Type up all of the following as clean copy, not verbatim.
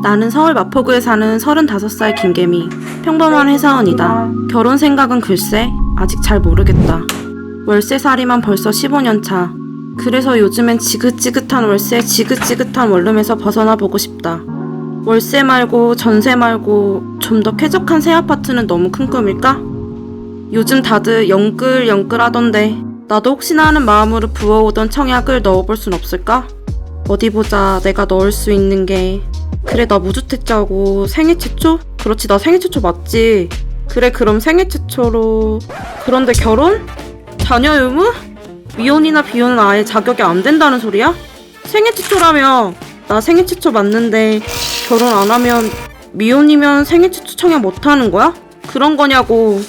나는 서울 마포구에 사는 35살 김개미. 평범한 회사원이다. 결혼 생각은 글쎄 아직 잘 모르겠다. 월세살이만 벌써 15년 차. 그래서 요즘엔 지긋지긋한 월세, 지긋지긋한 원룸에서 벗어나 보고 싶다. 월세 말고 전세 말고 좀 더 쾌적한 새 아파트는 너무 큰 꿈일까? 요즘 다들 영끌영끌 하던데 나도 혹시나 하는 마음으로 부어오던 청약을 넣어볼 순 없을까? 어디 보자. 내가 넣을 수 있는 게 그래, 나 무주택자고 생애 최초? 그렇지, 나 생애 최초 맞지? 그래, 그럼 생애 최초로. 그런데 결혼? 자녀 의무? 미혼이나 비혼은 아예 자격이 안 된다는 소리야? 생애 최초라며. 나 생애 최초 맞는데 결혼 안 하면 미혼이면 생애 최초 청약 못 하는 거야? 그런 거냐고.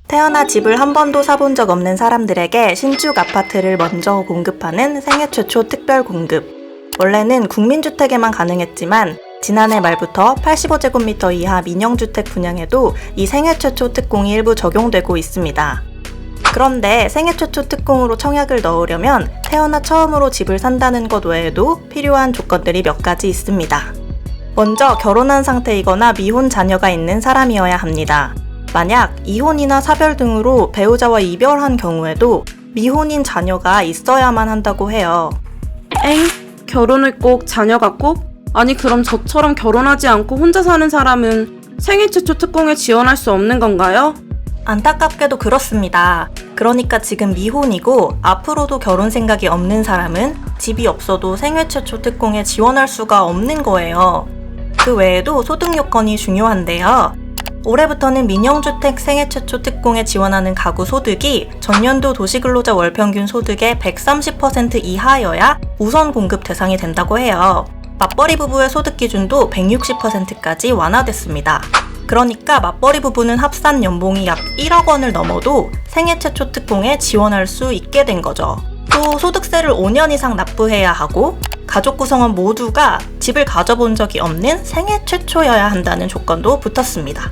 태어나 집을 한 번도 사본 적 없는 사람들에게 신축 아파트를 먼저 공급하는 생애 최초 특별 공급. 원래는 국민주택에만 가능했지만 지난해 말부터 85제곱미터 이하 민영주택 분양에도 이 생애 최초 특공이 일부 적용되고 있습니다. 그런데 생애 최초 특공으로 청약을 넣으려면 태어나 처음으로 집을 산다는 것 외에도 필요한 조건들이 몇 가지 있습니다. 먼저 결혼한 상태이거나 미혼 자녀가 있는 사람이어야 합니다. 만약 이혼이나 사별 등으로 배우자와 이별한 경우에도 미혼인 자녀가 있어야만 한다고 해요. 엥? 결혼을 꼭, 자녀가 꼭? 아니 그럼 저처럼 결혼하지 않고 혼자 사는 사람은 생애 최초 특공에 지원할 수 없는 건가요? 안타깝게도 그렇습니다. 그러니까 지금 미혼이고 앞으로도 결혼 생각이 없는 사람은 집이 없어도 생애 최초 특공에 지원할 수가 없는 거예요. 그 외에도 소득 요건이 중요한데요. 올해부터는 민영주택 생애 최초 특공에 지원하는 가구 소득이 전년도 도시근로자 월평균 소득의 130% 이하여야 우선 공급 대상이 된다고 해요. 맞벌이 부부의 소득 기준도 160%까지 완화됐습니다. 그러니까 맞벌이 부부는 합산 연봉이 약 1억 원을 넘어도 생애 최초 특공에 지원할 수 있게 된 거죠. 또 소득세를 5년 이상 납부해야 하고 가족 구성원 모두가 집을 가져본 적이 없는 생애 최초여야 한다는 조건도 붙었습니다.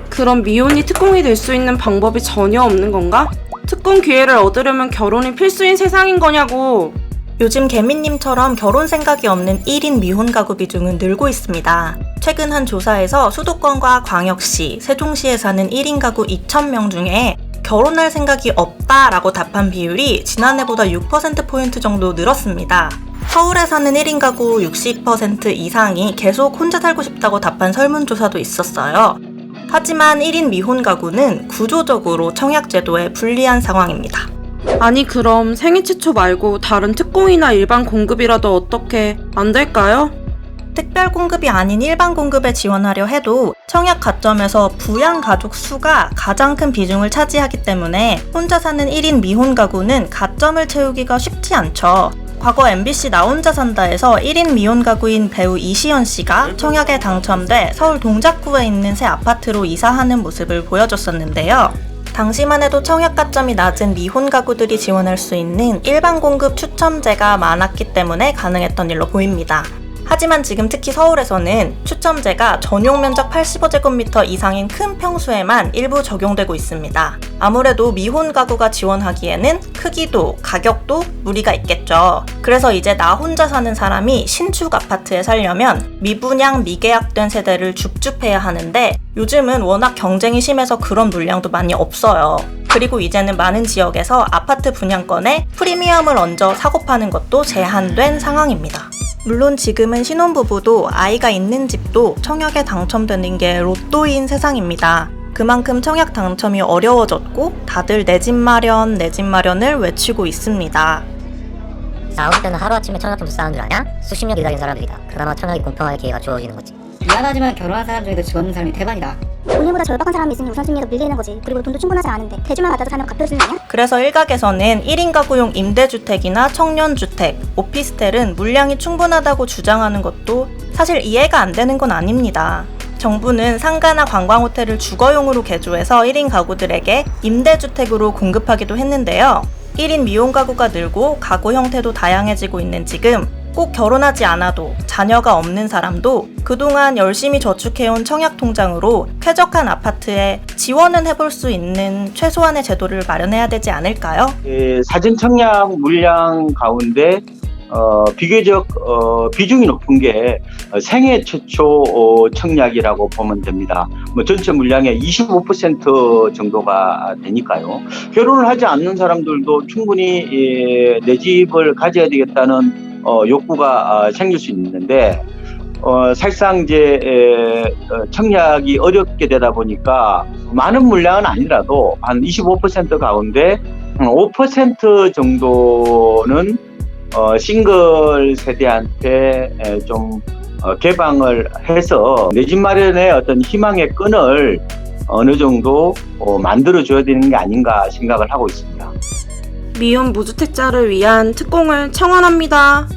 그럼 미혼이 특공이 될 수 있는 방법이 전혀 없는 건가? 특공 기회를 얻으려면 결혼이 필수인 세상인 거냐고. 요즘 개미님처럼 결혼 생각이 없는 1인 미혼 가구 비중은 늘고 있습니다. 최근 한 조사에서 수도권과 광역시, 세종시에 사는 1인 가구 2,000명 중에 결혼할 생각이 없다라고 답한 비율이 지난해보다 6%포인트 정도 늘었습니다. 서울에 사는 1인 가구 60% 이상이 계속 혼자 살고 싶다고 답한 설문조사도 있었어요. 하지만 1인 미혼 가구는 구조적으로 청약제도에 불리한 상황입니다. 아니 그럼 생애 최초 말고 다른 특공이나 일반 공급이라도 어떻게 안 될까요? 특별 공급이 아닌 일반 공급에 지원하려 해도 청약 가점에서 부양 가족 수가 가장 큰 비중을 차지하기 때문에 혼자 사는 1인 미혼 가구는 가점을 채우기가 쉽지 않죠. 과거 MBC 나 혼자 산다에서 1인 미혼 가구인 배우 이시연 씨가 청약에 당첨돼 서울 동작구에 있는 새 아파트로 이사하는 모습을 보여줬었는데요. 당시만 해도 청약 가점이 낮은 미혼 가구들이 지원할 수 있는 일반 공급 추첨제가 많았기 때문에 가능했던 일로 보입니다. 하지만 지금 특히 서울에서는 추첨제가 전용 면적 85제곱미터 이상인 큰 평수에만 일부 적용되고 있습니다. 아무래도 미혼 가구가 지원하기에는 크기도 가격도 무리가 있겠죠. 그래서 이제 나 혼자 사는 사람이 신축 아파트에 살려면 미분양 미계약된 세대를 줍줍해야 하는데 요즘은 워낙 경쟁이 심해서 그런 물량도 많이 없어요. 그리고 이제는 많은 지역에서 아파트 분양권에 프리미엄을 얹어 사고 파는 것도 제한된 상황입니다. 물론 지금은 신혼부부도 아이가 있는 집도 청약에 당첨되는 게 로또인 세상입니다. 그만큼 청약 당첨이 어려워졌고 다들 내 집 마련, 내 집 마련을 외치고 있습니다. 싸울 때는 하루아침에 청약금 쌓은 줄 아냐? 수십 년 기다린 사람들이다. 그나마 청약이 공평하게 기회가 주어지는 거지. 미안하지만 결혼한 사람 중에도 집 없는 사람이 대반이다. 본인보다 절박한 사람이 있으니 우선순위에서 밀리는 거지. 그리고 돈도 충분하지 않은데 대주만 받아도 사면 갚을 수 있냐? 그래서 일각에서는 1인 가구용 임대주택이나 청년주택, 오피스텔은 물량이 충분하다고 주장하는 것도 사실 이해가 안 되는 건 아닙니다. 정부는 상가나 관광호텔을 주거용으로 개조해서 1인 가구들에게 임대주택으로 공급하기도 했는데요. 1인 미혼 가구가 늘고 가구 형태도 다양해지고 있는 지금 꼭 결혼하지 않아도 자녀가 없는 사람도 그동안 열심히 저축해온 청약통장으로 쾌적한 아파트에 지원은 해볼 수 있는 최소한의 제도를 마련해야 되지 않을까요? 사전 청약 물량 가운데 비교적 비중이 높은 게 생애 최초 청약이라고 보면 됩니다. 뭐 전체 물량의 25% 정도가 되니까요. 결혼을 하지 않는 사람들도 충분히 내 집을 가져야 되겠다는 욕구가 생길 수 있는데 사실상 이제 청약이 어렵게 되다 보니까 많은 물량은 아니라도 한 25% 가운데 5% 정도는 싱글 세대한테 좀 개방을 해서 내 집 마련의 어떤 희망의 끈을 어느 정도 만들어줘야 되는 게 아닌가 생각을 하고 있습니다. 미혼 무주택자를 위한 특공을 청원합니다.